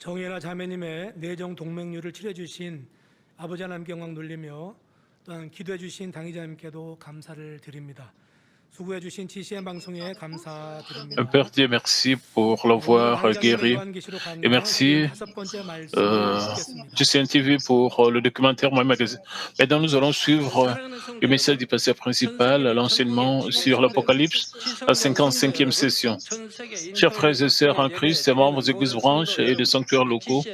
정예나 자매님의 내정 동맹률을 치료해 주신 아버지 하나님께 영광 돌리며 또한 기도해 주신 당의자님께도 감사를 드립니다. 수고해 주신 GCN 방송에 감사드립니다. Père Dieu, merci pour 오늘은 l'avoir 당의자님의 guéri. 요한계시록 Et 강좌 merci, 75번째 말씀을 듣겠습니다. GCN TV, pour le documentaire Moi Magazine. Maintenant, nous allons suivre le message du pasteur principal, l'enseignement sur l'Apocalypse, la 55e session. Chers frères et sœurs en Christ, membres des Églises branches et des sanctuaires locaux,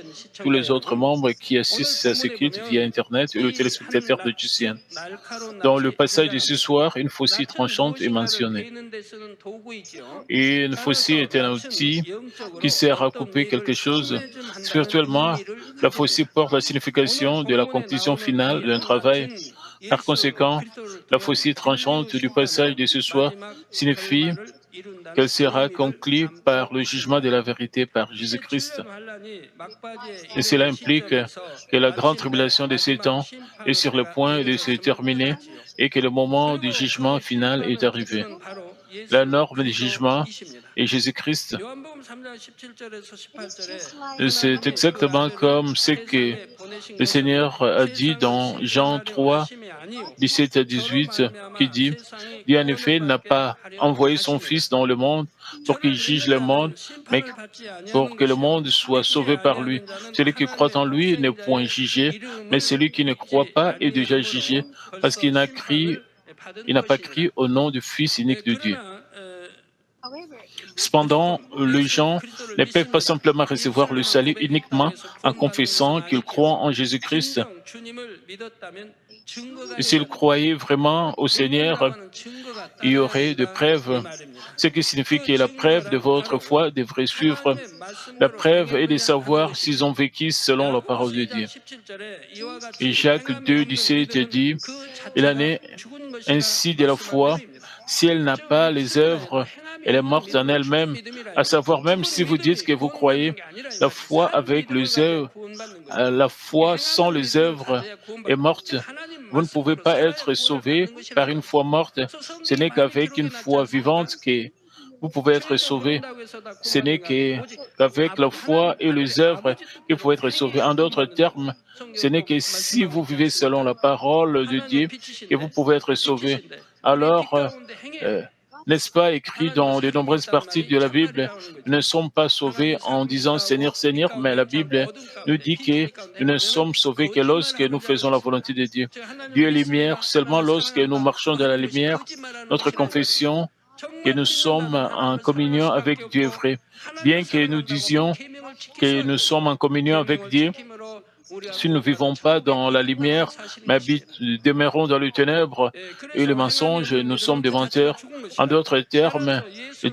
tous les autres membres qui assistent à ces cultes via Internet et le téléspectateur de GCN. Dans le passage de ce soir, une faucille tranchante est mentionnée. Et une faucille est un outil qui sert à couper quelque chose. Spirituellement, la faucille porte la signification de la conclusion finale d'un travail. Par conséquent, la faucille tranchante du passage de ce soir signifie qu'elle sera conclue par le jugement de la vérité par Jésus-Christ. Et cela implique que la grande tribulation de ces temps est sur le point de se terminer et que le moment du jugement final est arrivé. La norme du jugement est Jésus-Christ. C'est exactement comme ce que le Seigneur a dit dans Jean 3, 17 à 18, qui dit « Dieu en effet n'a pas envoyé son Fils dans le monde pour qu'il juge le monde, mais pour que le monde soit sauvé par lui. Celui qui croit en lui n'est point jugé, mais celui qui ne croit pas est déjà jugé, parce qu'il n'a pas crié au nom du Fils unique de Dieu. » Cependant, les gens ne peuvent pas simplement recevoir le salut uniquement en confessant qu'ils croient en Jésus-Christ. S'ils croyaient vraiment au Seigneur, il y aurait des preuves, ce qui signifie que la preuve de votre foi devrait suivre. La preuve est de savoir s'ils ont vécu selon la parole de Dieu. Et Jacques 2, 17 dit, « Il en est ainsi de la foi, si elle n'a pas les œuvres, elle est morte en elle-même, à savoir même si vous dites que vous croyez, la foi avec les œuvres, la foi sans les œuvres est morte. Vous ne pouvez pas être sauvé par une foi morte. Ce n'est qu'avec une foi vivante que vous pouvez être sauvé. Ce n'est qu'avec la foi et les œuvres que vous pouvez être sauvé. En d'autres termes, ce n'est que si vous vivez selon la parole de Dieu que vous pouvez être sauvé. Alors, n'est-ce pas écrit dans de nombreuses parties de la Bible, nous ne sommes pas sauvés en disant Seigneur, Seigneur, mais la Bible nous dit que nous ne sommes sauvés que lorsque nous faisons la volonté de Dieu. Dieu est lumière, seulement lorsque nous marchons dans la lumière, notre confession, que nous sommes en communion avec Dieu est vrai. Bien que nous disions que nous sommes en communion avec Dieu, si nous ne vivons pas dans la lumière, mais demeurons dans les ténèbres et le mensonge, nous sommes des menteurs. En d'autres termes,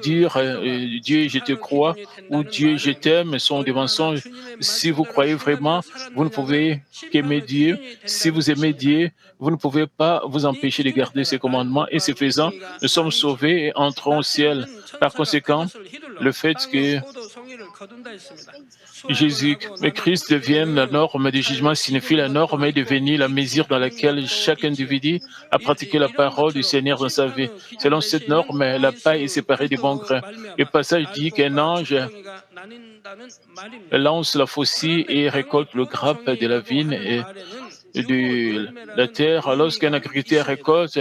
dire Dieu, je te crois ou Dieu, je t'aime sont des mensonges. Si vous croyez vraiment, vous ne pouvez qu'aimer Dieu. Si vous aimez Dieu, vous ne pouvez pas vous empêcher de garder ses commandements. Et ce faisant, nous sommes sauvés et entrons au ciel. Par conséquent, le fait que Jésus et Christ deviennent la norme du jugement signifie la norme est devenue la mesure dans laquelle chaque individu a pratiqué la parole du Seigneur dans sa vie. Selon cette norme, la paille est séparée du bon grain. Le passage dit qu'un ange lance la faucille et récolte le grappe de la vigne et de la terre. Lorsqu'un agriculteur récolte,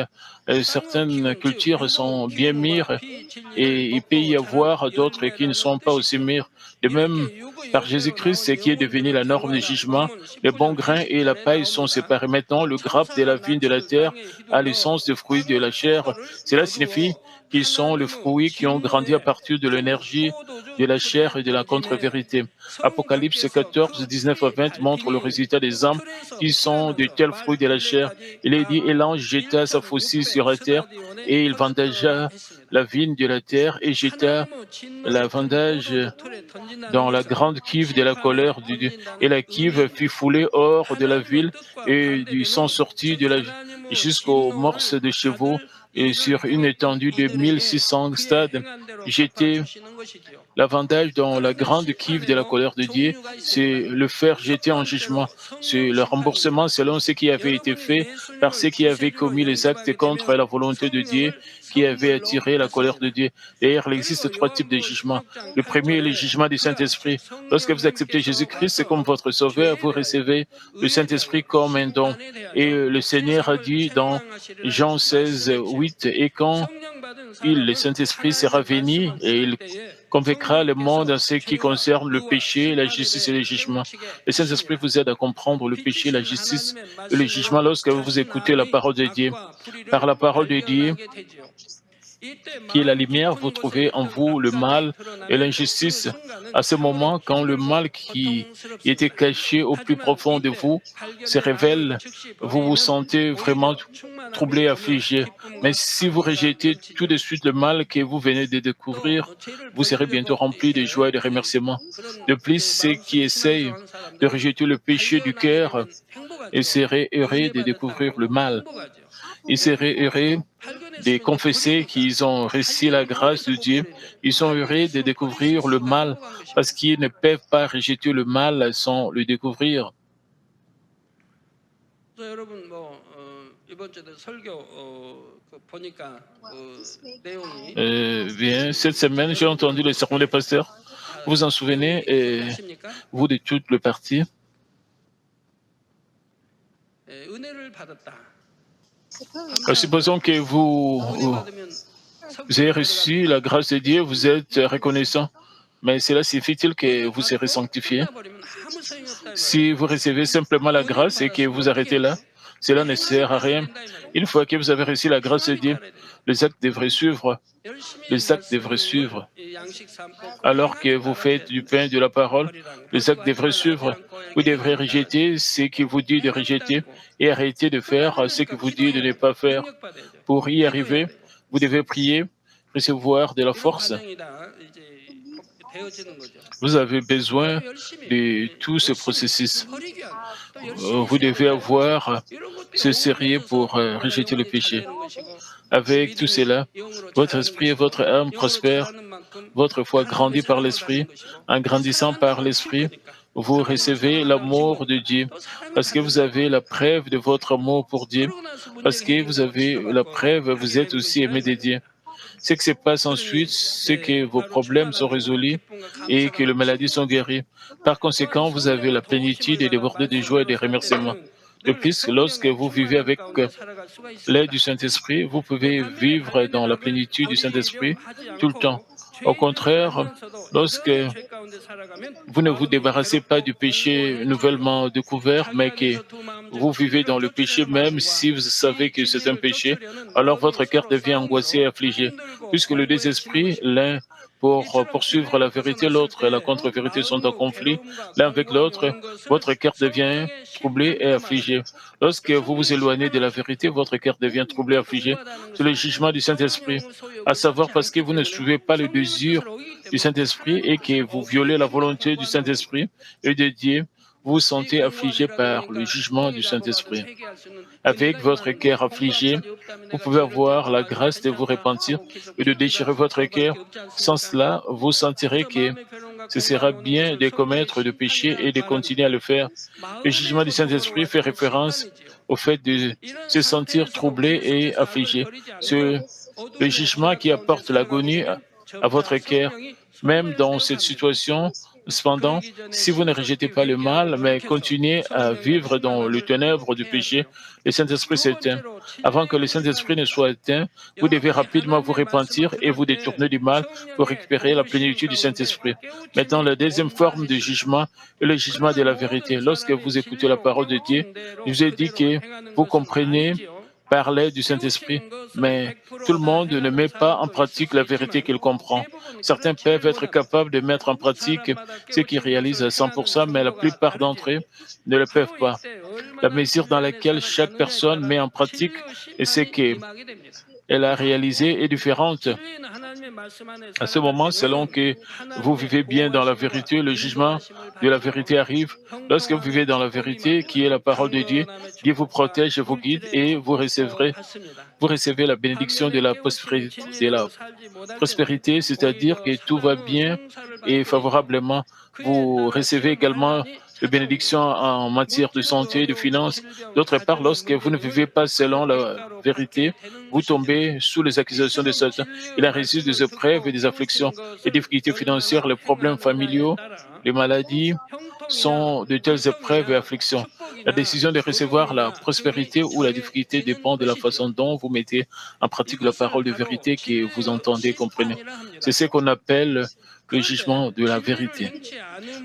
certaines cultures sont bien mûres et il peut y avoir d'autres qui ne sont pas aussi mûres. De même, par Jésus-Christ, ce qui est devenu la norme du jugement, le bon grain et la paille sont séparés. Maintenant, le grappe de la vigne de la terre a l'essence des fruits de la chair. Cela signifie qu'ils sont les fruits qui ont grandi à partir de l'énergie de la chair et de la contre-vérité. Apocalypse 14, 19 à 20 montre le résultat des âmes qui sont de tels fruits de la chair. Il est dit, et l'ange jeta sa faucille sur la terre, et il vendagea la vigne de la terre, et jeta la vendage dans la grande cuve de la colère de Dieu. Et la cuve fut foulée hors de la ville, et du sang sortit jusqu'aux morses de chevaux, et sur une étendue de 1600 stades, jetés L'avantage dans la grande cuve de la colère de Dieu, c'est le faire jeter en jugement. C'est le remboursement selon ce qui avait été fait par ceux qui avaient commis les actes contre la volonté de Dieu, qui avaient attiré la colère de Dieu. D'ailleurs, il existe trois types de jugements. Le premier est le jugement du Saint-Esprit. Lorsque vous acceptez Jésus-Christ comme votre sauveur, vous recevez le Saint-Esprit comme un don. Et le Seigneur a dit dans Jean 16, 8, et quand le Saint-Esprit sera venu et il convaincra le monde en ce qui concerne le péché, la justice et le jugement. Le Saint-Esprit vous aide à comprendre le péché, la justice et le jugement lorsque vous écoutez la parole de Dieu. Par la parole de Dieu, qui est la lumière, vous trouvez en vous le mal et l'injustice. À ce moment, quand le mal qui était caché au plus profond de vous se révèle, vous vous sentez vraiment troublé, affligé. Mais si vous rejetez tout de suite le mal que vous venez de découvrir, vous serez bientôt rempli de joie et de remerciements. De plus, ceux qui essayent de rejeter le péché du cœur seraient heureux de découvrir le mal. Ils seraient heureux de confesser qu'ils ont reçu la grâce de Dieu. Ils sont heureux de découvrir le mal parce qu'ils ne peuvent pas rejeter le mal sans le découvrir. Bien, cette semaine, j'ai entendu le sermon des pasteurs. Vous vous en souvenez, vous de toute le parti? Supposons que vous avez reçu la grâce de Dieu, vous êtes reconnaissant, mais cela signifie-t-il que vous serez sanctifié? Si vous recevez simplement la grâce et que vous arrêtez là, cela ne sert à rien. Une fois que vous avez reçu la grâce de Dieu, les actes devraient suivre. Les actes devraient suivre. Alors que vous faites du pain de la parole, les actes devraient suivre. Vous devrez rejeter ce qu'il vous dit de rejeter et arrêter de faire ce qu'il vous dit de ne pas faire. Pour y arriver, vous devez prier, recevoir de la force. Vous avez besoin de tout ce processus. Vous devez avoir ce sérieux pour rejeter le péché. Avec tout cela, votre esprit et votre âme prospèrent, votre foi grandit par l'esprit. En grandissant par l'esprit, vous recevez l'amour de Dieu, parce que vous avez la preuve de votre amour pour Dieu, parce que vous avez la preuve, vous êtes aussi aimé de Dieu. Ce qui se passe ensuite, c'est que vos problèmes sont résolus et que les maladies sont guéries. Par conséquent, vous avez la plénitude et débordé de joie et de remerciements. De plus, lorsque vous vivez avec l'aide du Saint-Esprit, vous pouvez vivre dans la plénitude du Saint-Esprit tout le temps. Au contraire, lorsque vous ne vous débarrassez pas du péché nouvellement découvert, mais que vous vivez dans le péché même si vous savez que c'est un péché, alors votre cœur devient angoissé et affligé, puisque les deux esprits, l'un pour poursuivre la vérité, l'autre et la contre-vérité sont en conflit, l'un avec l'autre, votre cœur devient troublé et affligé. Lorsque vous vous éloignez de la vérité, votre cœur devient troublé et affligé. C'est le jugement du Saint-Esprit, à savoir parce que vous ne suivez pas le désir du Saint-Esprit et que vous violez la volonté du Saint-Esprit et de Dieu, vous vous sentez affligé par le jugement du Saint-Esprit. Avec votre cœur affligé, vous pouvez avoir la grâce de vous repentir et de déchirer votre cœur. Sans cela, vous sentirez que ce sera bien de commettre de péché et de continuer à le faire. Le jugement du Saint-Esprit fait référence au fait de se sentir troublé et affligé. C'est le jugement qui apporte l'agonie à votre cœur. Même dans cette situation, cependant, si vous ne rejetez pas le mal, mais continuez à vivre dans le ténèbre du péché, le Saint-Esprit s'éteint. Avant que le Saint-Esprit ne soit éteint, vous devez rapidement vous repentir et vous détourner du mal pour récupérer la plénitude du Saint-Esprit. Maintenant, la deuxième forme de jugement est le jugement de la vérité. Lorsque vous écoutez la parole de Dieu, je vous ai dit que vous comprenez par l'aide du Saint-Esprit, mais tout le monde ne met pas en pratique la vérité qu'il comprend. Certains peuvent être capables de mettre en pratique ce qu'ils réalisent à 100%, mais la plupart d'entre eux ne le peuvent pas. La mesure dans laquelle chaque personne met en pratique ce qu'elle a réalisé est différente. À ce moment, selon que vous vivez bien dans la vérité, le jugement de la vérité arrive. Lorsque vous vivez dans la vérité, qui est la parole de Dieu, Dieu vous protège et vous guide et vous recevez la bénédiction de la prospérité, c'est-à-dire que tout va bien et favorablement. Vous recevez également de bénédictions en matière de santé, de finances. D'autre part, lorsque vous ne vivez pas selon la vérité, vous tombez sous les accusations de Satan. Il en résulte des épreuves et des afflictions, les difficultés financières, les problèmes familiaux, les maladies sont de telles épreuves et afflictions. La décision de recevoir la prospérité ou la difficulté dépend de la façon dont vous mettez en pratique la parole de vérité que vous entendez, comprenez. C'est ce qu'on appelle le jugement de la vérité.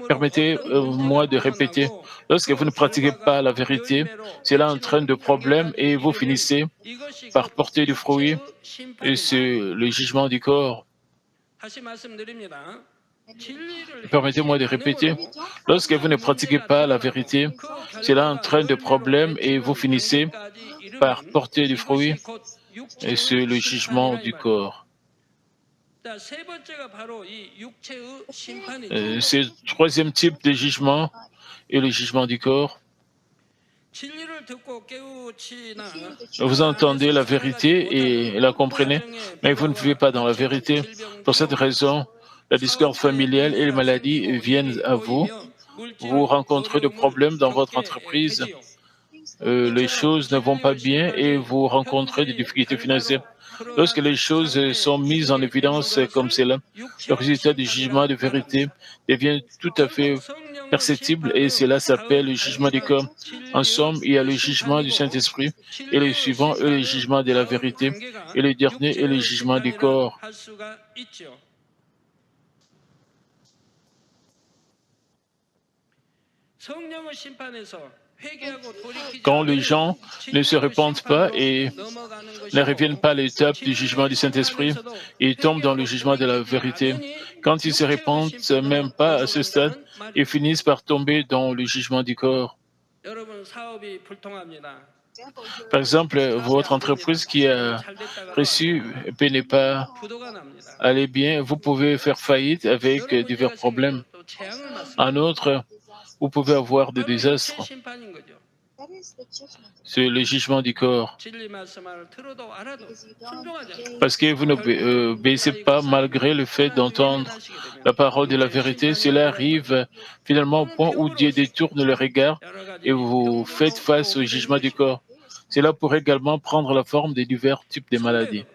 Permettez-moi de répéter, lorsque vous ne pratiquez pas la vérité, cela entraîne de problèmes et vous finissez par porter du fruit et c'est le jugement du corps. Permettez-moi de répéter, lorsque vous ne pratiquez pas la vérité, cela entraîne des problèmes et vous finissez par porter du fruit et c'est le jugement du corps. C'est le troisième type de jugement est le jugement du corps. Vous entendez la vérité et la comprenez, mais vous ne vivez pas dans la vérité. Pour cette raison, la discorde familiale et les maladies viennent à vous. Vous rencontrez des problèmes dans votre entreprise. Les choses ne vont pas bien et vous rencontrez des difficultés financières. Lorsque les choses sont mises en évidence comme cela, le résultat du jugement de vérité devient tout à fait perceptible et cela s'appelle le jugement du corps. En somme, il y a le jugement du Saint-Esprit et le suivant est le jugement de la vérité et le dernier est le jugement du corps. Quand les gens ne se répandent pas et ne reviennent pas à l'étape du jugement du Saint-Esprit, ils tombent dans le jugement de la vérité. Quand ils se répandent même pas à ce stade, ils finissent par tomber dans le jugement du corps. Par exemple, votre entreprise qui a reçu n'est pas allée bien, vous pouvez faire faillite avec divers problèmes. En outre, vous pouvez avoir des désastres. C'est le jugement du corps. Parce que vous n'obéissez pas malgré le fait d'entendre la parole de la vérité, cela arrive finalement au point où Dieu détourne le regard et vous faites face au jugement du corps. Cela pourrait également prendre la forme de divers types de maladies.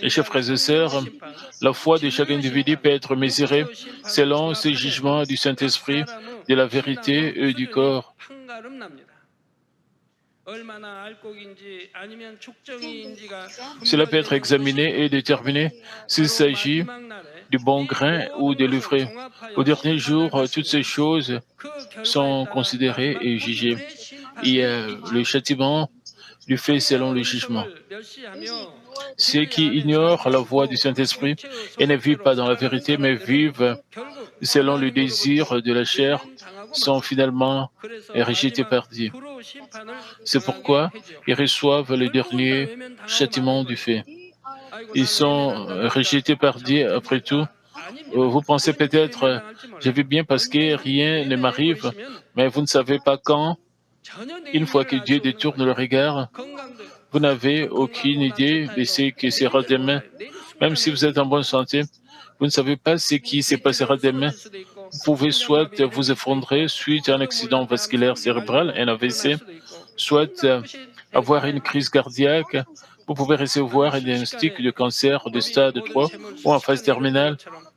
Et chers frères et sœurs, la foi de chaque individu peut être mesurée selon ce jugement du Saint-Esprit, de la vérité et du corps. Cela peut être examiné et déterminé s'il s'agit du bon grain ou de l'ivraie. Au dernier jour, toutes ces choses sont considérées et jugées. Il y a le châtiment du fait selon le jugement. Ceux qui ignorent la voix du Saint-Esprit et ne vivent pas dans la vérité, mais vivent selon le désir de la chair, sont finalement rejetés par Dieu. C'est pourquoi ils reçoivent le dernier châtiment du fait. Ils sont rejetés par Dieu après tout. Vous pensez peut-être, je vis bien parce que rien ne m'arrive, mais vous ne savez pas quand. Une fois que Dieu détourne le regard, vous n'avez aucune idée de ce qui sera demain. Même si vous êtes en bonne santé, vous ne savez pas ce qui se passera demain. Vous pouvez soit vous effondrer suite à un accident vasculaire cérébral, un AVC, soit avoir une crise cardiaque. Vous pouvez recevoir un diagnostic de cancer de stade 3 ou en phase terminale.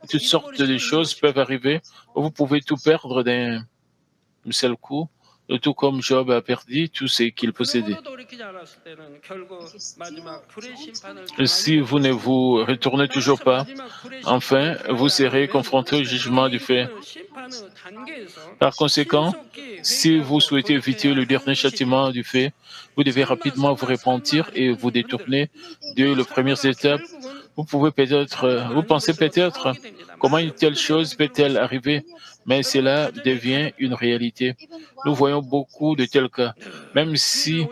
Toutes sortes de choses peuvent arriver. Vous pouvez tout perdre d'un seul coup, tout comme Job a perdu tout ce qu'il possédait. Si vous ne vous retournez toujours pas, enfin, vous serez confronté au jugement du fait. Par conséquent, si vous souhaitez éviter le dernier châtiment du fait, vous devez rapidement vous repentir et vous détourner de les premières étapes vous pensez peut-être, comment une telle chose peut-elle arriver? Mais cela devient une réalité. Nous voyons beaucoup de tels cas. Même si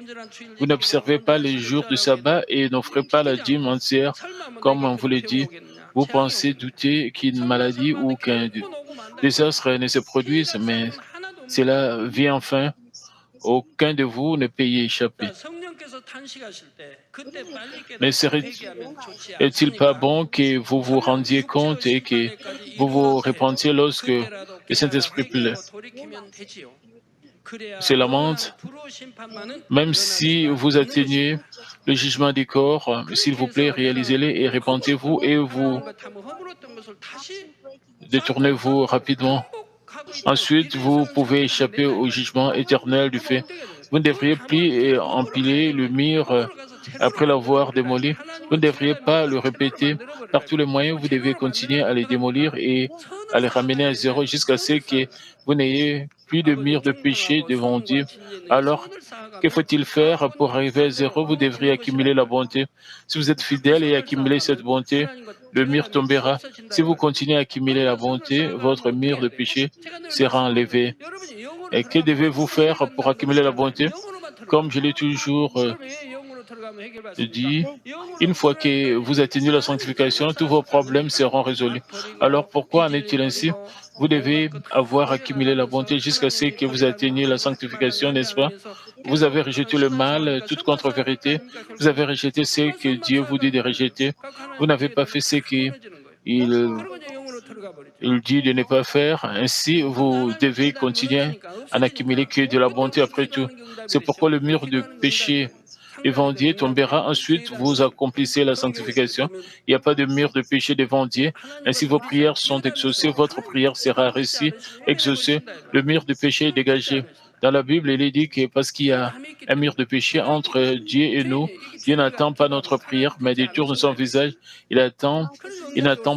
vous n'observez pas les jours de sabbat et n'offrez pas la dîme entière, comme on vous le dit, vous pensez douter qu'une maladie ou qu'un désastre ne se produise, mais cela vient enfin. Aucun de vous ne peut y échapper. Mais est-il pas bon que vous vous rendiez compte et que vous vous repentiez lorsque le Saint-Esprit se lamente? Même si vous atteignez le jugement des corps, s'il vous plaît, réalisez-le et repentez-vous et vous détournez-vous rapidement. Ensuite, vous pouvez échapper au jugement éternel du fait. Vous ne devriez plus empiler le mur après l'avoir démoli. Vous ne devriez pas le répéter. Par tous les moyens, vous devez continuer à les démolir et à les ramener à zéro jusqu'à ce que vous n'ayez plus de mur de péché devant Dieu. Alors, que faut-il faire pour arriver à zéro? Vous devriez accumuler la bonté. Si vous êtes fidèle et accumulez cette bonté, le mur tombera. Si vous continuez à accumuler la bonté, votre mur de péché sera enlevé. Et que devez-vous faire pour accumuler la bonté? Comme je l'ai toujours dit, une fois que vous atteignez la sanctification, tous vos problèmes seront résolus. Alors pourquoi en est-il ainsi? Vous devez avoir accumulé la bonté jusqu'à ce que vous atteigniez la sanctification, n'est-ce pas? Vous avez rejeté le mal, toute contre-vérité. Vous avez rejeté ce que Dieu vous dit de rejeter. Vous n'avez pas fait ce qu'il dit de ne pas faire. Ainsi, vous devez continuer à n'accumuler que de la bonté après tout. C'est pourquoi le mur de péché devant Dieu tombera. Ensuite, vous accomplissez la sanctification. Il n'y a pas de mur de péché devant Dieu. Ainsi, vos prières sont exaucées. Votre prière sera réussie, exaucée. Le mur de péché est dégagé. Dans la Bible, il est dit que parce qu'il y a un mur de péché entre Dieu et nous, Dieu n'attend pas notre prière, mais détourne son visage. Il n'attend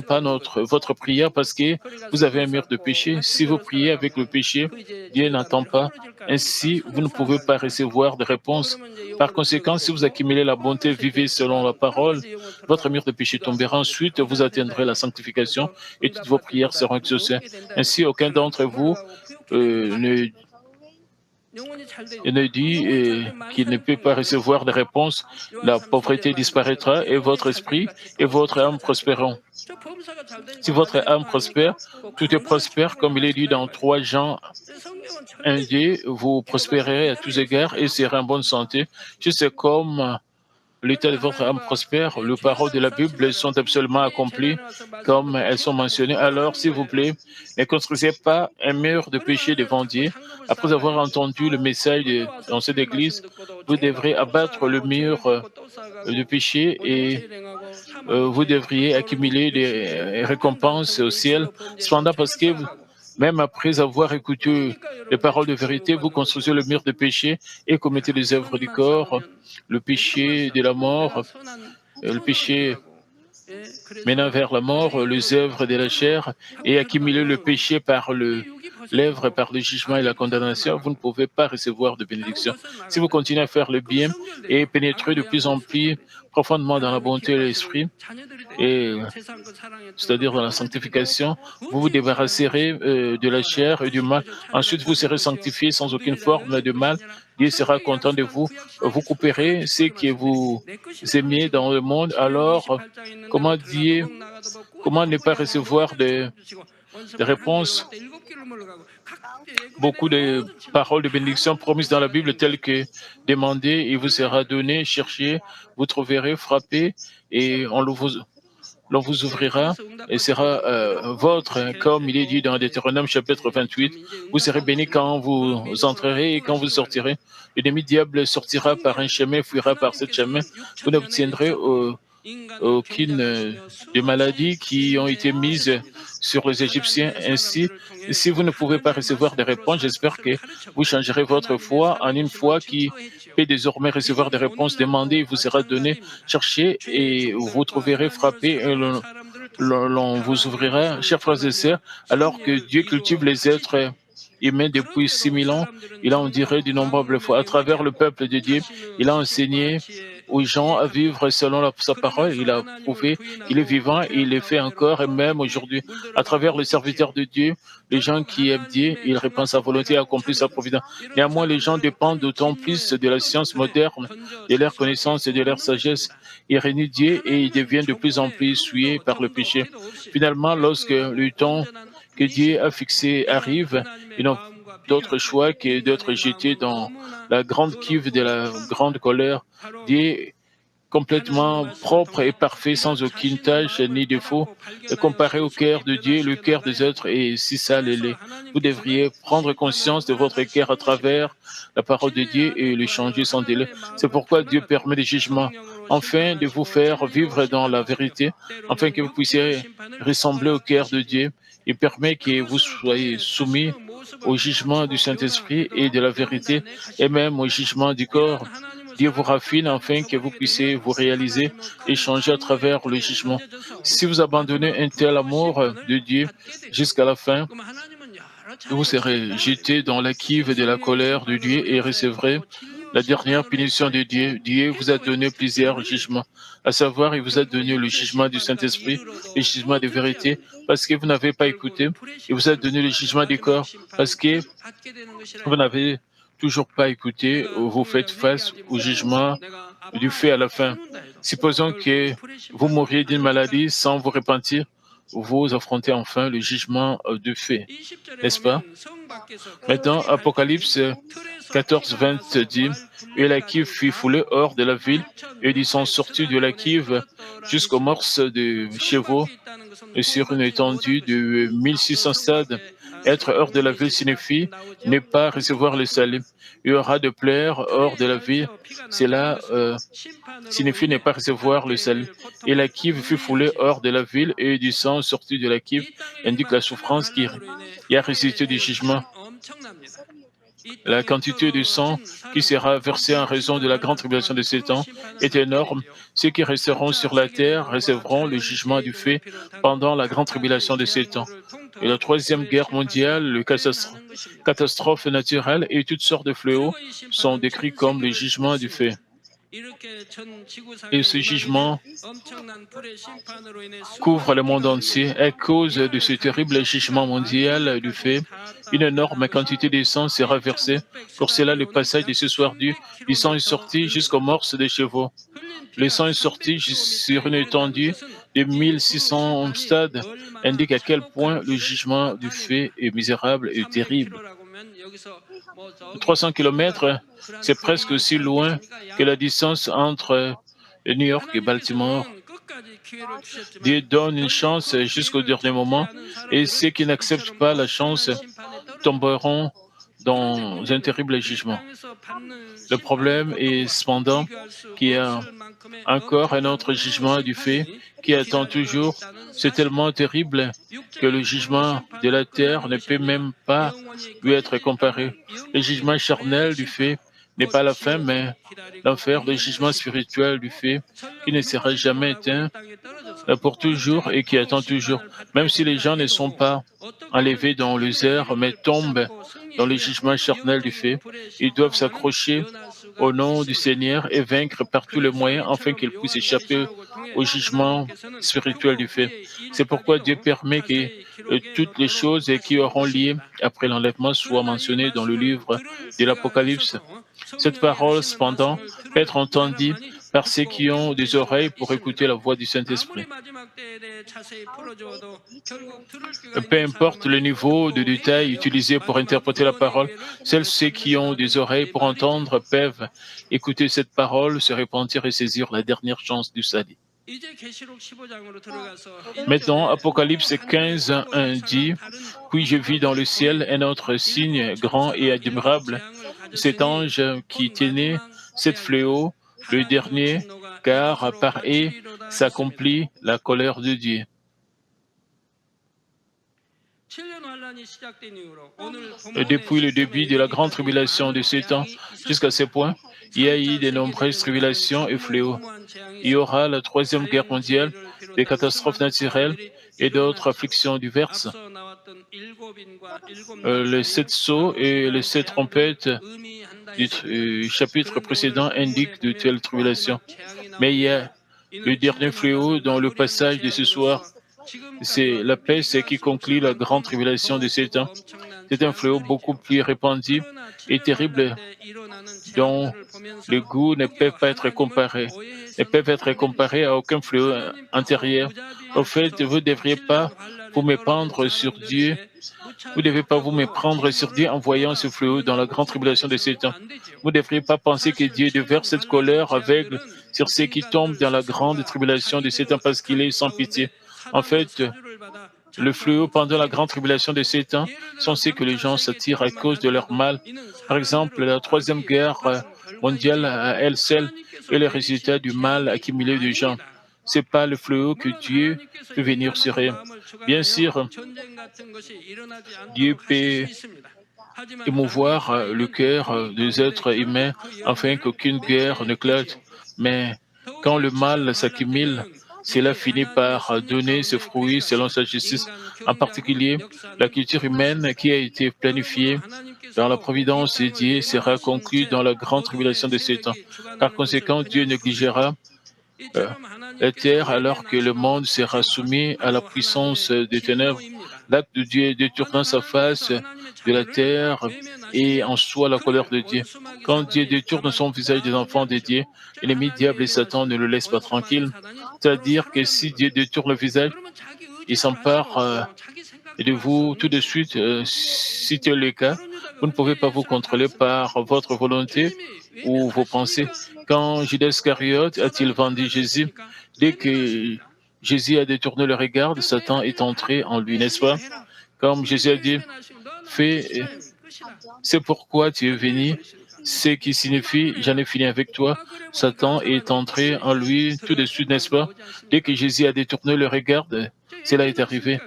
pas votre prière parce que vous avez un mur de péché. Si vous priez avec le péché, Dieu n'attend pas. Ainsi, vous ne pouvez pas recevoir de réponse. Par conséquent, si vous accumulez la bonté, vivez selon la parole, votre mur de péché tombera. Ensuite, vous atteindrez la sanctification et toutes vos prières seront exaucées. Ainsi, aucun d'entre vous ne dit qu'il ne peut pas recevoir de réponse. La pauvreté disparaîtra et votre esprit et votre âme prospéreront. Si votre âme prospère, tout est prospère, comme il est dit dans 3 Jean 1, vous prospérerez à tous égards et serez en bonne santé. Juste comme l'état de votre âme prospère, les paroles de la Bible sont absolument accomplies comme elles sont mentionnées. Alors, s'il vous plaît, ne construisez pas un mur de péché devant Dieu. Après avoir entendu le message dans cette église, vous devrez abattre le mur de péché et vous devriez accumuler des récompenses au ciel. Cependant, parce que même après avoir écouté les paroles de vérité, vous construisez le mur de péché et commettez les œuvres du corps, le péché de la mort, le péché menant vers la mort, les œuvres de la chair, et accumuler le péché par l'œuvre, par le jugement et la condamnation, vous ne pouvez pas recevoir de bénédiction. Si vous continuez à faire le bien et pénétrer de plus en plus profondément dans la bonté de l'esprit, c'est-à-dire dans la sanctification, vous vous débarrasserez de la chair et du mal. Ensuite, vous serez sanctifié sans aucune forme de mal. Dieu sera content de vous. Vous couperez ce que vous aimiez dans le monde. Alors, comment ne pas recevoir des réponses? Beaucoup de paroles de bénédiction promises dans la Bible telles que demandez, il vous sera donné, cherchez, vous trouverez, frappez, et l'on vous ouvrira et sera votre, comme il est dit dans Deutéronome chapitre 28. Vous serez bénis quand vous entrerez et quand vous sortirez. L'ennemi diable sortira par un chemin, fuira par ce chemin. Vous n'obtiendrez aucune des maladies qui ont été mises sur les Égyptiens. Ainsi, si vous ne pouvez pas recevoir des réponses, j'espère que vous changerez votre foi en une foi qui peut désormais recevoir des réponses. Demandez, il vous sera donné. Cherchez et vous trouverez. Frappez et l'on vous ouvrira. Chers frères et sœurs, alors que Dieu cultive les êtres humain depuis 6000 ans. Il a, on dirait, d'innombrables fois, à travers le peuple de Dieu, il a enseigné aux gens à vivre selon sa parole. Il a prouvé qu'il est vivant et il le fait encore et même aujourd'hui. À travers le serviteur de Dieu, les gens qui aiment Dieu, ils répandent sa volonté et accomplissent sa providence. Néanmoins, les gens dépendent d'autant plus de la science moderne, de leur connaissance et de leur sagesse. Ils renient Dieu et ils deviennent de plus en plus souillés par le péché. Finalement, lorsque le temps que Dieu a fixé arrive, ils n'ont d'autre choix que d'être jetés dans la grande cuve de la grande colère. Dieu complètement propre et parfait, sans aucune tâche ni défaut, et comparé au cœur de Dieu, le cœur des autres est si sale et laid. Vous devriez prendre conscience de votre cœur à travers la parole de Dieu et le changer sans délai. C'est pourquoi Dieu permet des jugements, afin de vous faire vivre dans la vérité, afin que vous puissiez ressembler au cœur de Dieu. Il permet que vous soyez soumis au jugement du Saint-Esprit et de la vérité, et même au jugement du corps. Dieu vous raffine afin que vous puissiez vous réaliser et changer à travers le jugement. Si vous abandonnez un tel amour de Dieu jusqu'à la fin, vous serez jeté dans la cuve de la colère de Dieu et recevrez la dernière punition de Dieu. Dieu vous a donné plusieurs jugements, à savoir, il vous a donné le jugement du Saint-Esprit, le jugement de vérité, parce que vous n'avez pas écouté. Il vous a donné le jugement du corps, parce que vous n'avez toujours pas écouté, vous faites face au jugement du fait à la fin. Supposons que vous mouriez d'une maladie sans vous repentir, vous affrontez enfin le jugement du fait, n'est-ce pas? Maintenant, Apocalypse 14, 20 dit, et la cuve fut foulée hors de la ville, et ils sont sortis de la cuve jusqu'aux morses de chevaux, et sur une étendue de 1600 stades. Être hors de la ville signifie ne pas recevoir le salut. Il y aura de plaire hors de la ville. Cela signifie ne pas recevoir le salut. Et la cuve fut foulée hors de la ville et du sang sorti de la cuve indique la souffrance qui a résulté du jugement. La quantité de sang qui sera versée en raison de la grande tribulation de 7 ans est énorme. Ceux qui resteront sur la terre recevront le jugement du fait pendant la grande tribulation de 7 ans. Et la troisième guerre mondiale, les catastrophes naturelles et toutes sortes de fléaux sont décrits comme le jugement du fait. Et ce jugement couvre le monde entier. À cause de ce terrible jugement mondial du fait, une énorme quantité de sang sera versée. Pour cela, le passage de ce soir du sang est sorti jusqu'aux morses des chevaux. Le sang est sorti sur une étendue de 1600 stades, indique à quel point le jugement du fait est misérable et terrible. 300 kilomètres, c'est presque aussi loin que la distance entre New York et Baltimore. Dieu donne une chance jusqu'au dernier moment et ceux qui n'acceptent pas la chance tomberont dans un terrible jugement. Le problème est cependant qu'il y a encore un autre jugement du fait qui attend toujours. C'est tellement terrible que le jugement de la terre ne peut même pas lui être comparé. Le jugement charnel du fait n'est pas la fin, mais l'enfer, le jugement spirituel du fait qui ne sera jamais éteint pour toujours et qui attend toujours. Même si les gens ne sont pas enlevés dans les airs, mais tombent dans le jugement charnel du fait, ils doivent s'accrocher au nom du Seigneur et vaincre par tous les moyens afin qu'ils puissent échapper au jugement spirituel du fait. C'est pourquoi Dieu permet que toutes les choses qui auront lieu après l'enlèvement soient mentionnées dans le livre de l'Apocalypse. Cette parole, cependant, peut être entendue par ceux qui ont des oreilles pour écouter la voix du Saint-Esprit. Peu importe le niveau de détail utilisé pour interpréter la parole, seuls ceux qui ont des oreilles pour entendre peuvent écouter cette parole, se repentir et saisir la dernière chance du salut. Maintenant, Apocalypse 15, 1 dit, « Puis je vis dans le ciel un autre signe grand et admirable, cet ange qui tenait sept fléaux, le dernier, car par eux s'accomplit la colère de Dieu. » Depuis le début de la grande tribulation de ce temps jusqu'à ce point, il y a eu de nombreuses tribulations et fléaux. Il y aura la troisième guerre mondiale, des catastrophes naturelles et d'autres afflictions diverses. Les 7 sceaux et les 7 trompettes du chapitre précédent indiquent de telles tribulations. Mais il y a le dernier fléau dans le passage de ce soir. C'est la peste qui conclut la grande tribulation de ces temps. C'est un fléau beaucoup plus répandu et terrible dont le goût ne peut pas être comparé, ne peuvent être comparés à aucun fléau antérieur. Au fait, vous ne devriez pas vous méprendre sur Dieu. Vous ne devez pas vous méprendre sur Dieu en voyant ce fléau dans la grande tribulation de ces temps. Vous ne devriez pas penser que Dieu déverse cette colère aveugle sur ceux qui tombent dans la grande tribulation de ces temps parce qu'il est sans pitié. En fait, le fléau pendant la grande tribulation de ces temps sont ceux que les gens s'attirent à cause de leur mal. Par exemple, la troisième guerre mondiale à elle seule est le résultat du mal accumulé de gens. Ce n'est pas le fléau que Dieu peut venir sur eux. Bien sûr, Dieu peut émouvoir le cœur des êtres humains afin qu'aucune guerre n'éclate. Mais quand le mal s'accumule, cela finit par donner ses fruits selon sa justice. En particulier, la culture humaine qui a été planifiée dans la providence de Dieu sera conclue dans la grande tribulation de ces temps. Par conséquent, Dieu négligera la terre alors que le monde sera soumis à la puissance des ténèbres. L'acte de Dieu détournant sa face de la terre et en soi la colère de Dieu. Quand Dieu détourne son visage des enfants de Dieu, l'ennemi diable et Satan ne le laissent pas tranquille. C'est-à-dire que si Dieu détourne le visage, il s'empare de vous tout de suite. Si tel est le cas, vous ne pouvez pas vous contrôler par votre volonté ou vos pensées. Quand Judas Iscariote a-t-il vendu Jésus, dès que Jésus a détourné le regard, Satan est entré en lui, n'est-ce pas? Comme Jésus a dit, fais, c'est pourquoi tu es venu, ce qui signifie j'en ai fini avec toi. Satan est entré en lui tout de suite, n'est-ce pas? Dès que Jésus a détourné le regard, cela est arrivé.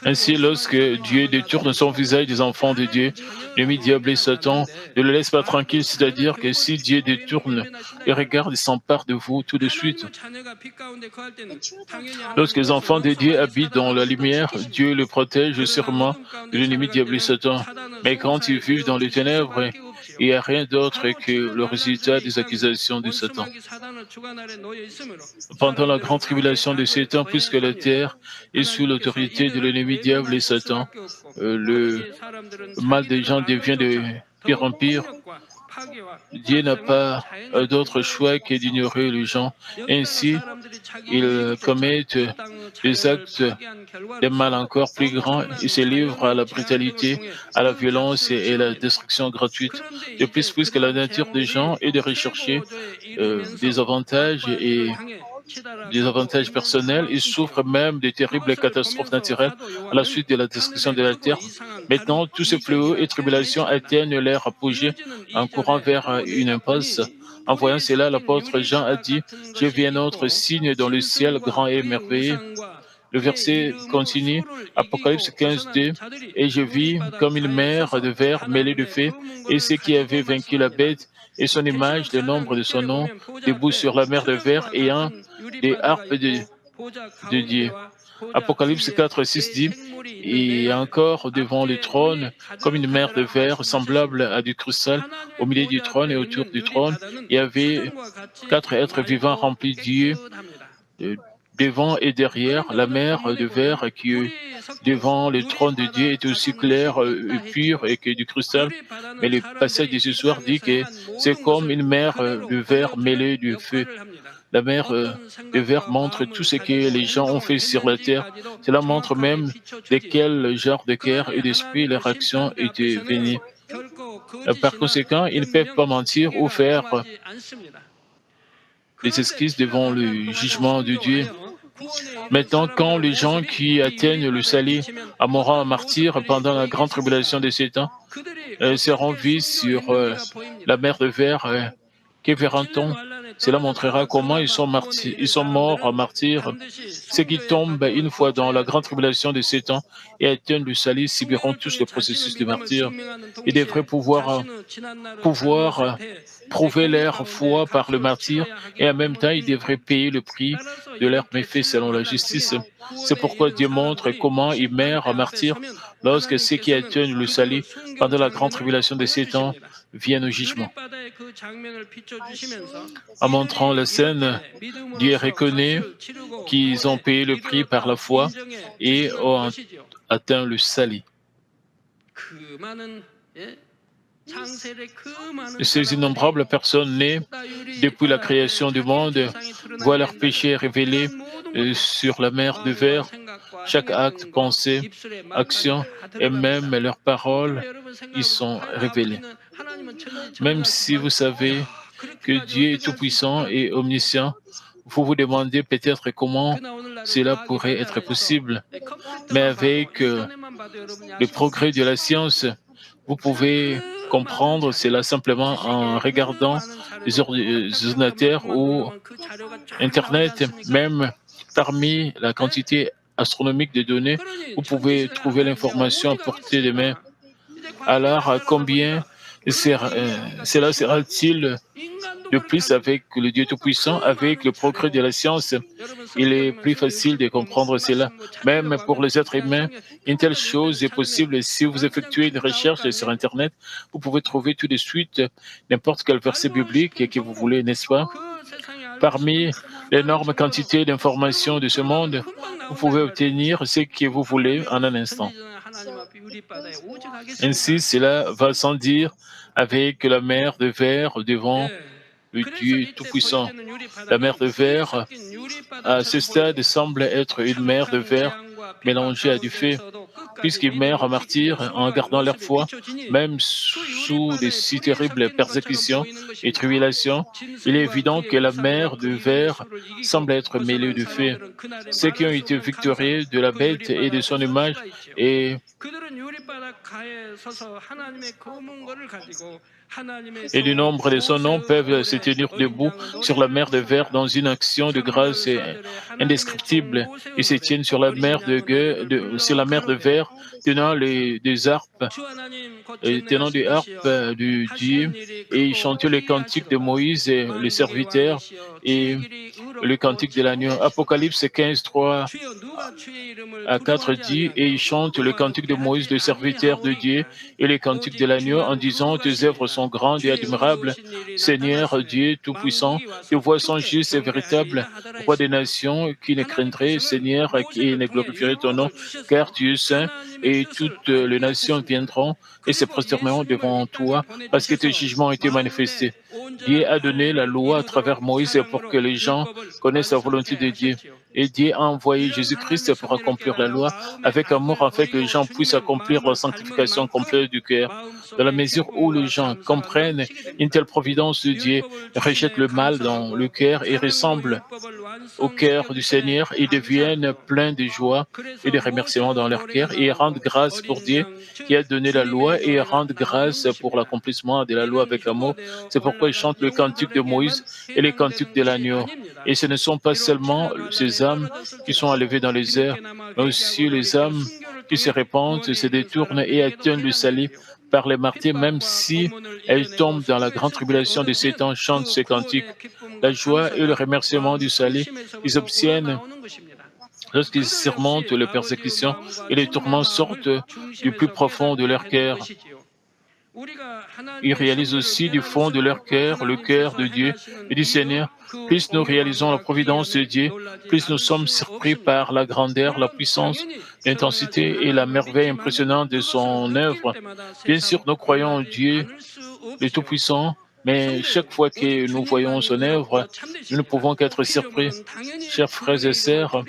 Ainsi, lorsque Dieu détourne son visage des enfants de Dieu, l'ennemi diable et Satan ne le laisse pas tranquille, c'est-à-dire que si Dieu détourne et regarde, il s'empare de vous tout de suite. Lorsque les enfants de Dieu habitent dans la lumière, Dieu le protège sûrement de l'ennemi diable et Satan. Mais quand ils vivent dans les ténèbres, il n'y a rien d'autre que le résultat des accusations de Satan. Pendant la grande tribulation de ces temps, puisque la terre est sous l'autorité de l'ennemi diable et Satan, le mal des gens devient de pire en pire. Dieu n'a pas d'autre choix que d'ignorer les gens. Ainsi, ils commettent des actes de mal encore plus grands. Ils se livrent à la brutalité, à la violence et à la destruction gratuite. De plus, puisque la nature des gens est de rechercher des avantages personnels, ils souffrent même de terribles catastrophes naturelles à la suite de la destruction de la terre. Maintenant, tous ces fléaux et tribulations atteignent leur apogée en courant vers une impasse. En voyant cela, l'apôtre Jean a dit « J'ai vu un autre signe dans le ciel, grand et merveilleux ». Le verset continue, Apocalypse 15, 2, « Et je vis comme une mer de verre mêlée de feu, et ceux qui avaient vaincu la bête et son image, le nombre de son nom, debout sur la mer de verre, ayant des harpes de Dieu. » Apocalypse 4, 6 dit, « Et encore devant le trône, comme une mer de verre semblable à du cristal, au milieu du trône et autour du trône, il y avait 4 êtres vivants remplis d'yeux, devant et derrière. La mer de verre qui est devant le trône de Dieu est aussi claire et pure que du cristal. Mais le passage de ce soir dit que c'est comme une mer de verre mêlée de feu. La mer de verre montre tout ce que les gens ont fait sur la terre. Cela montre même de quel genre de cœur et d'esprit leur action était venue. Par conséquent, ils ne peuvent pas mentir ou faire des esquisses devant le jugement de Dieu. Maintenant, quand les gens qui atteignent le salut à mourant en martyr pendant la grande tribulation de ces temps seront vus sur la mer de verre, que verra-t-on? Cela montrera comment ils sont morts en martyrs. Ceux qui tombent une fois dans la grande tribulation de 7 ans et atteignent le salut subiront tous le processus de martyr. Ils devraient pouvoir prouver leur foi par le martyr et en même temps, ils devraient payer le prix de leurs méfaits selon la justice. C'est pourquoi Dieu montre comment ils meurent en martyr lorsque ceux qui atteignent le salut pendant la grande tribulation de 7 ans viennent au jugement. En montrant la scène, Dieu reconnaît qu'ils ont payé le prix par la foi et ont atteint le salut. Ces innombrables personnes nées depuis la création du monde voient leurs péchés révélés sur la mer de verre. Chaque acte, pensée, action et même leurs paroles y sont révélés. Même si vous savez que Dieu est tout-puissant et omniscient, vous vous demandez peut-être comment cela pourrait être possible. Mais avec le progrès de la science, vous pouvez comprendre cela simplement en regardant les ordinateurs ou Internet. Même parmi la quantité astronomique de données, vous pouvez trouver l'information à portée de main. Alors, combien cela sera-t-il de plus avec le Dieu Tout-Puissant, avec le progrès de la science? Il est plus facile de comprendre cela. Même pour les êtres humains, une telle chose est possible. Si vous effectuez une recherche sur Internet, vous pouvez trouver tout de suite n'importe quel verset biblique que vous voulez, n'est-ce pas? Parmi l'énorme quantité d'informations de ce monde, vous pouvez obtenir ce que vous voulez en un instant. Ainsi, cela va sans dire avec la mer de verre devant le Dieu Tout-Puissant. La mer de verre, à ce stade, semble être une mer de verre mélangée à du feu. Puisqu'ils meurent en martyrs en gardant leur foi, même sous de si terribles persécutions et tribulations, il est évident que la mer de verre semble être mêlée de feu. Ceux qui ont été victorieux de la bête et de son image et du nombre de son nom peuvent se tenir debout sur la mer de verre dans une action de grâce indescriptible. Ils se tiennent sur la mer de verre, tenant des harpes, tenant des harpes du Dieu, et ils chantent le cantique de Moïse, et le serviteur, et le cantique de l'agneau. Apocalypse 15, 3 à 4 dit, et ils chantent le cantique de Moïse, le serviteur de Dieu, et le cantique de l'agneau, en disant, tes œuvres sont grandes et admirables, Seigneur Dieu Tout-Puissant, tes voies sont justes et véritables, roi des nations, qui ne craindrait, Seigneur, qui ne glorifierait ton nom, car tu es saint, et toutes les nations viendront et se prosterneront devant toi, parce que tes jugements ont été manifestés. Dieu a donné la loi à travers Moïse pour que les gens connaissent la volonté de Dieu. Et Dieu a envoyé Jésus-Christ pour accomplir la loi avec amour afin que les gens puissent accomplir la sanctification complète du cœur. Dans la mesure où les gens comprennent une telle providence de Dieu, rejettent le mal dans le cœur et ressemblent au cœur du Seigneur, ils deviennent pleins de joie et de remerciements dans leur cœur et rendent grâce pour Dieu qui a donné la loi et rendent grâce pour l'accomplissement de la loi avec amour. C'est pourquoi ils chantent le cantique de Moïse et les cantiques de l'agneau. Et ce ne sont pas seulement ces âmes qui sont élevées dans les airs, mais aussi les âmes qui se répandent, se détournent et atteignent le salut par les martyrs, même si elles tombent dans la grande tribulation de 7 ans, chantent ces cantiques. La joie et le remerciement du salut qu'ils obtiennent lorsqu'ils surmontent les persécutions et les tourments sortent du plus profond de leur cœur. Ils réalisent aussi du fond de leur cœur le cœur de Dieu et du Seigneur. Plus nous réalisons la providence de Dieu, plus nous sommes surpris par la grandeur, la puissance, l'intensité et la merveille impressionnante de son œuvre. Bien sûr, nous croyons en Dieu, le Tout-Puissant, mais chaque fois que nous voyons son œuvre, nous ne pouvons qu'être surpris. Chers frères et sœurs,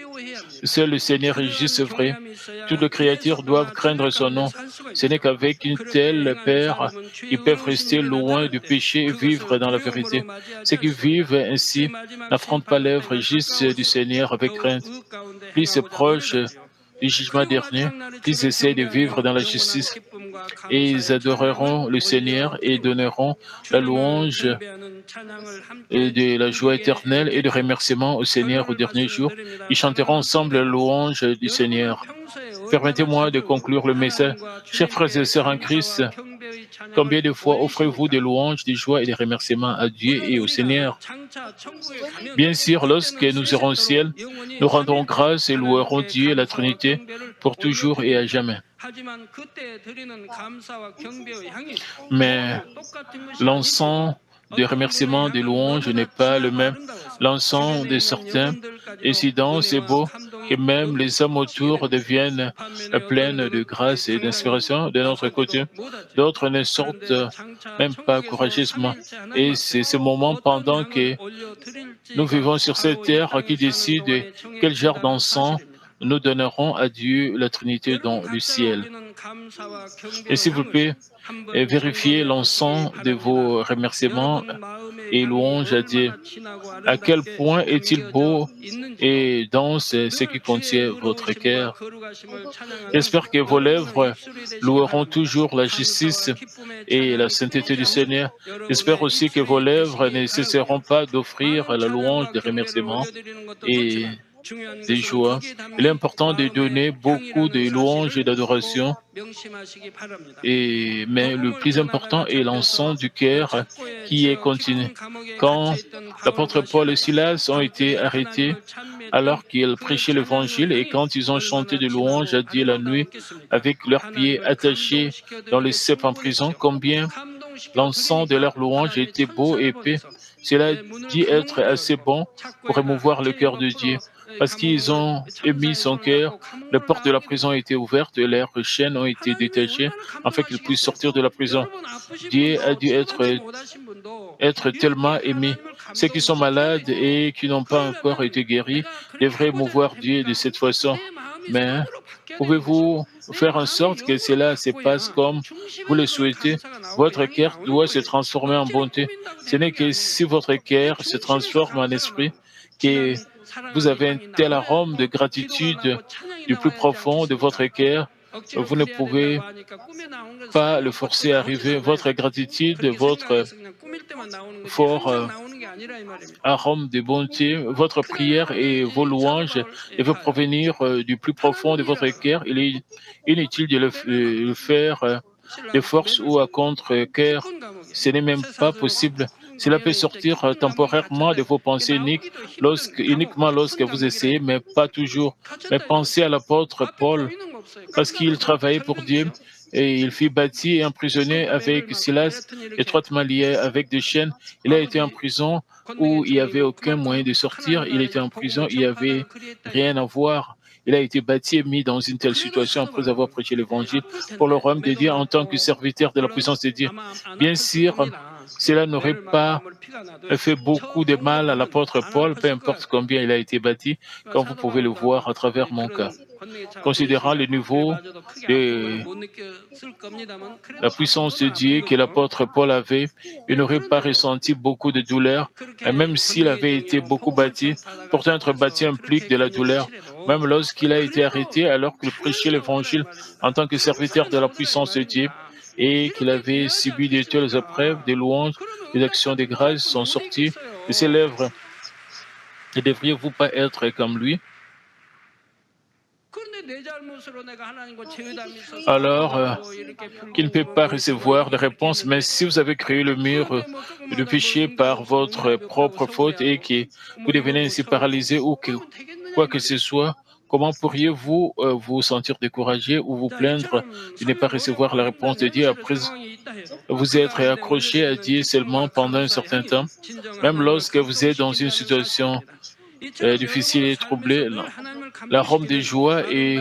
seul le Seigneur est juste vrai. Toutes les créatures doivent craindre son nom. Ce n'est qu'avec une telle paix qu'ils peuvent rester loin du péché et vivre dans la vérité. Ceux qui vivent ainsi n'affrontent pas l'œuvre juste du Seigneur avec crainte. Plus c'est proche du jugement dernier, qu'ils essaient de vivre dans la justice et ils adoreront le Seigneur et donneront la louange et de la joie éternelle et de remerciement au Seigneur au dernier jour. Ils chanteront ensemble la louange du Seigneur. Permettez-moi de conclure le message. Chers frères et sœurs en Christ, combien de fois offrez-vous des louanges, des joies et des remerciements à Dieu et au Seigneur? Bien sûr, lorsque nous serons au ciel, nous rendrons grâce et louerons Dieu et la Trinité pour toujours et à jamais. Mais l'encens de remerciements, de louanges n'est pas le même. L'encens de certains est si dense et beau que même les hommes autour deviennent pleines de grâce et d'inspiration. De notre côté, d'autres ne sortent même pas courageusement. Et c'est ce moment pendant que nous vivons sur cette terre qui décide quel genre d'encens nous donnerons à Dieu, la Trinité, dans le ciel. Et s'il vous plaît, vérifiez l'encens de vos remerciements et louanges à Dieu. À quel point est-il beau et dense ce qui contient votre cœur. J'espère que vos lèvres loueront toujours la justice et la sainteté du Seigneur. J'espère aussi que vos lèvres ne cesseront pas d'offrir la louange des remerciements et des joies. Il est important de donner beaucoup de louanges et d'adoration, mais le plus important est l'encens du cœur qui est continu. Quand l'apôtre Paul et Silas ont été arrêtés alors qu'ils prêchaient l'Évangile et quand ils ont chanté des louanges à Dieu la nuit avec leurs pieds attachés dans les ceps en prison, combien l'encens de leur louange était beau et épais. Cela dit être assez bon pour émouvoir le cœur de Dieu. Parce qu'ils ont émis son cœur, les portes de la prison ont été ouvertes et leurs chaînes ont été détachées afin qu'ils puissent sortir de la prison. Dieu a dû être tellement aimé. Ceux qui sont malades et qui n'ont pas encore été guéris devraient émouvoir Dieu de cette façon. Mais pouvez-vous faire en sorte que cela se passe comme vous le souhaitez? Votre cœur doit se transformer en bonté. Ce n'est que si votre cœur se transforme en esprit que vous avez un tel arôme de gratitude du plus profond de votre cœur, vous ne pouvez pas le forcer à arriver. Votre gratitude, votre fort arôme de bonté, votre prière et vos louanges devaient provenir du plus profond de votre cœur. Il est inutile de le faire de force ou à contre-cœur. Ce n'est même pas possible. Cela peut sortir temporairement de vos pensées uniquement lorsque vous essayez, mais pas toujours. Mais pensez à l'apôtre Paul, parce qu'il travaillait pour Dieu et il fut bâti et emprisonné avec Silas, étroitement lié avec des chaînes. Il a été en prison où il n'y avait aucun moyen de sortir. Il était en prison, il n'y avait rien à voir. Il a été bâti et mis dans une telle situation après avoir prêché l'Évangile pour le royaume de Dieu en tant que serviteur de la puissance de Dieu. Bien sûr, cela n'aurait pas fait beaucoup de mal à l'apôtre Paul, peu importe combien il a été bâti, comme vous pouvez le voir à travers mon cas. Considérant le niveau de la puissance de Dieu que l'apôtre Paul avait, il n'aurait pas ressenti beaucoup de douleur, et même s'il avait été beaucoup bâti. Pourtant, être bâti implique de la douleur. Même lorsqu'il a été arrêté alors qu'il prêchait l'Évangile en tant que serviteur de la puissance de Dieu, et qu'il avait subi de telles épreuves, des louanges, des actions de grâce sont sorties de ses lèvres. Ne devriez-vous pas être comme lui? Alors, qu'il ne peut pas recevoir de réponse, mais si vous avez créé le mur de péché par votre propre faute et que vous devenez ainsi paralysé ou que quoi que ce soit, comment pourriez-vous vous sentir découragé ou vous plaindre de ne pas recevoir la réponse de Dieu après vous être accroché à Dieu seulement pendant un certain temps, même lorsque vous êtes dans une situation difficile et troublée? L'arôme de joie et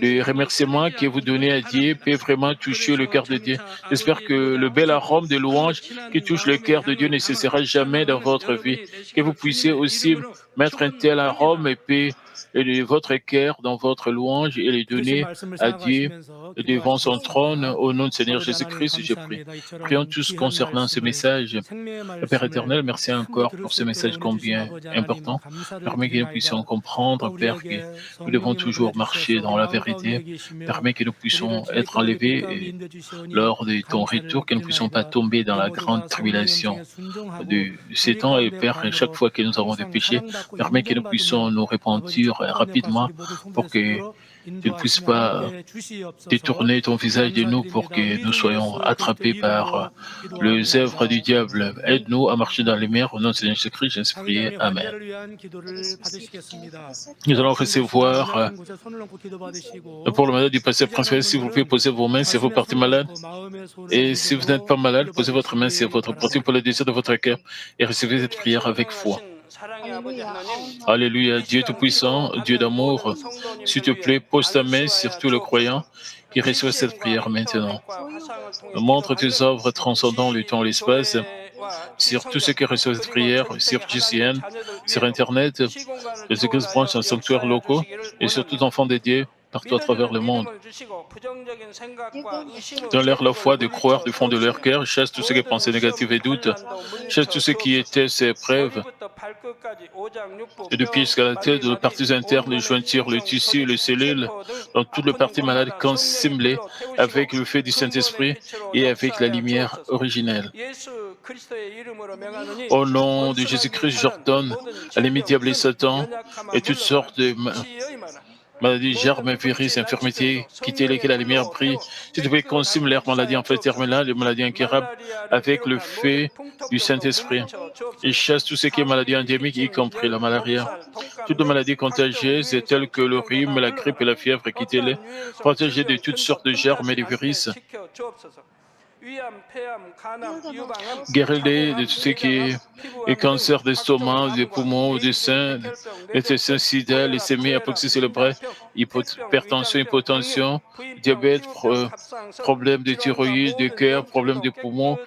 le remerciement que vous donnez à Dieu peut vraiment toucher le cœur de Dieu. J'espère que le bel arôme de louange qui touche le cœur de Dieu ne cessera jamais dans votre vie. Que vous puissiez aussi mettre un tel arôme épais de votre cœur dans votre louange et le donner à Dieu devant son trône. Au nom du Seigneur Jésus-Christ, je prie. Prions tous concernant ce message. Père éternel, merci encore pour ce message combien important. Permets que nous puissions comprendre, Père, que nous devons toujours marcher dans la vérité. Permets que nous puissions être enlevés lors de ton retour, que nous ne puissions pas tomber dans la grande tribulation de ces temps. Et Père, chaque fois que nous avons des péchés, permets que nous puissions nous repentir rapidement pour que tu ne puisses pas détourner ton visage de nous pour que nous soyons attrapés par les œuvres du diable. Aide-nous à marcher dans les mers. Au nom de Seigneur Jésus-Christ, j'ai prié. Amen. Nous allons recevoir pour le malade du pasteur principal. Si vous pouvez poser vos mains si vous partez malade. Et si vous n'êtes pas malade, posez votre main sur votre pratique pour le désir de votre cœur et recevez cette prière avec foi. Alléluia, Dieu Tout-Puissant, Dieu d'amour, s'il te plaît, pose ta main sur tous les croyants qui reçoivent cette prière maintenant. Montre tes œuvres transcendant le temps et l'espace sur tous ceux qui reçoivent cette prière, sur GCN, sur Internet, les églises branches en sanctuaires locaux et sur tout enfant dédié partout à travers le monde. Donne-leur la foi de croire du fond de leur cœur, chasse tous ceux qui pensaient négatifs et doutes, chasse tous ceux qui étaient ces épreuves, et de pieds jusqu'à la tête, de parties internes, les jointures, le tissu, les cellules, dans toutes les parties malades, consimblées avec le feu du Saint-Esprit et avec la lumière originelle. Au nom de Jésus-Christ, j'ordonne à l'ennemi diable et Satan et toutes sortes de maladies, germes, virus, infirmités, quittez-les, que la lumière brille. S'il te plaît, consume leurs maladies en fait terminale, les maladies incurables, avec le feu du Saint-Esprit. Et chasse tout ce qui est maladie endémique, y compris la malaria. Toutes les maladies contagieuses, telles que le rhume, la grippe et la fièvre, quittez-les. Protégez de toutes sortes de germes et de virus. Guéris-les de tout ce qui est cancer d'estomac, des poumons, des seins, l'intestin, sida, leucémie, apoxie cérébrale, hypertension, hypotension, diabète, problèmes de thyroïde, de cœur, problèmes de poumons,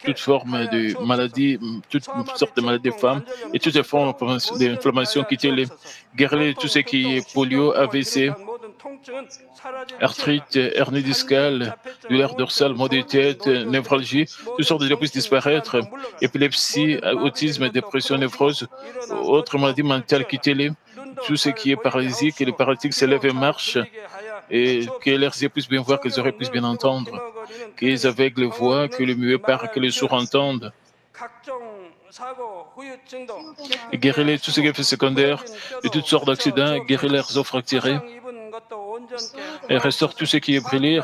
toutes formes de maladies, toutes sortes de maladies des femmes et toutes les formes d'inflammation qui les guéris-les de tout ce qui est polio, AVC, arthrite, hernie discale, douleur dorsale, maux de tête, névralgie, toutes sortes de douleurs puissent disparaître, épilepsie, autisme, dépression, névrose, autres maladies mentales, quittez-les, tout ce qui est paralysie, que les paralytiques se lèvent et marchent, et que leurs yeux puissent bien voir, que les oreilles puissent bien entendre, que les aveugles voient, que les muets parlent, que les sourds entendent. Guéris-les tous ces effets secondaires de toutes sortes d'accidents, guéris leurs os fracturés, et restaure tout ce qui est brûlé,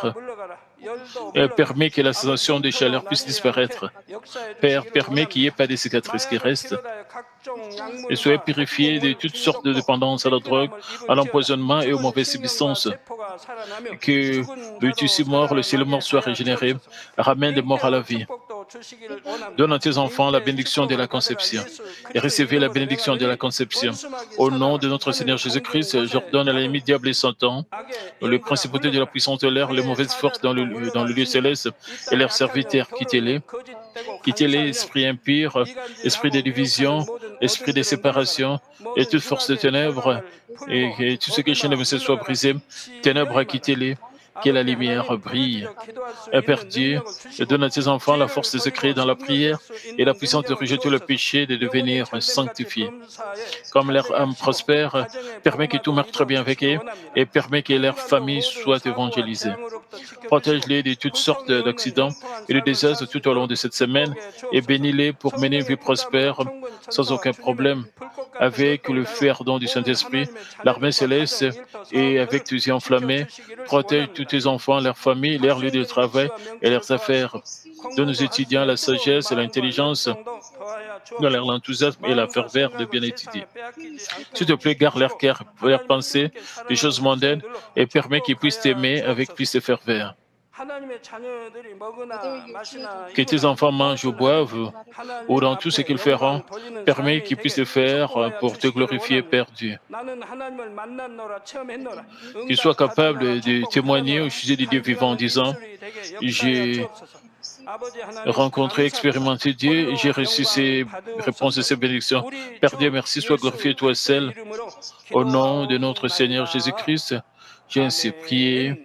et permet que la sensation de chaleur puisse disparaître. Père, permet qu'il n'y ait pas de cicatrices qui restent, et soyez purifiés de toutes sortes de dépendances à la drogue, à l'empoisonnement et aux mauvaises substances. Que le tissu mort, le ciel mort soit régénéré, ramène les morts à la vie. Donne à tes enfants la bénédiction de la conception et recevez la bénédiction de la conception. Au nom de notre Seigneur Jésus-Christ, j'ordonne à l'ennemi diable et Satan, les principautés de la puissance de l'air, les mauvaises forces dans le lieu céleste et leurs serviteurs, quittez-les. Quittez-les, esprit impur, esprit de division, esprit de séparation et toute force de ténèbres, et tout ce qui est chaîne de monsieur soit brisé. Ténèbres, quittez-les. Que la lumière brille. Père Dieu, donne à tes enfants la force de se créer dans la prière et la puissance de rejeter le péché et de devenir sanctifiés. Comme leur âme prospère, permet que tout marche très bien avec eux et permet que leur famille soit évangélisée. Protège-les de toutes sortes d'accidents et de désastres tout au long de cette semaine et bénis-les pour mener une vie prospère sans aucun problème, avec le feu ardent du Saint-Esprit, l'armée céleste et avec tes yeux enflammés. Protège tous tes enfants, leurs familles, leurs lieux de travail et leurs affaires. Donne aux étudiants la sagesse et l'intelligence, dans l'enthousiasme et la ferveur de bien étudier. S'il te plaît, garde leur cœur, leurs pensées, les choses mondaines et permets qu'ils puissent t'aimer avec plus de ferveur. Que tes enfants mangent ou boivent, ou dans tout ce qu'ils feront, permets qu'ils puissent le faire pour te glorifier, Père Dieu. Qu'ils soient capables de témoigner au sujet du Dieu vivant en disant « J'ai rencontré, expérimenté Dieu, et j'ai reçu ses réponses et ses bénédictions. Père Dieu, merci, sois glorifié, toi seul. Au nom de notre Seigneur Jésus-Christ, j'ai ainsi prié.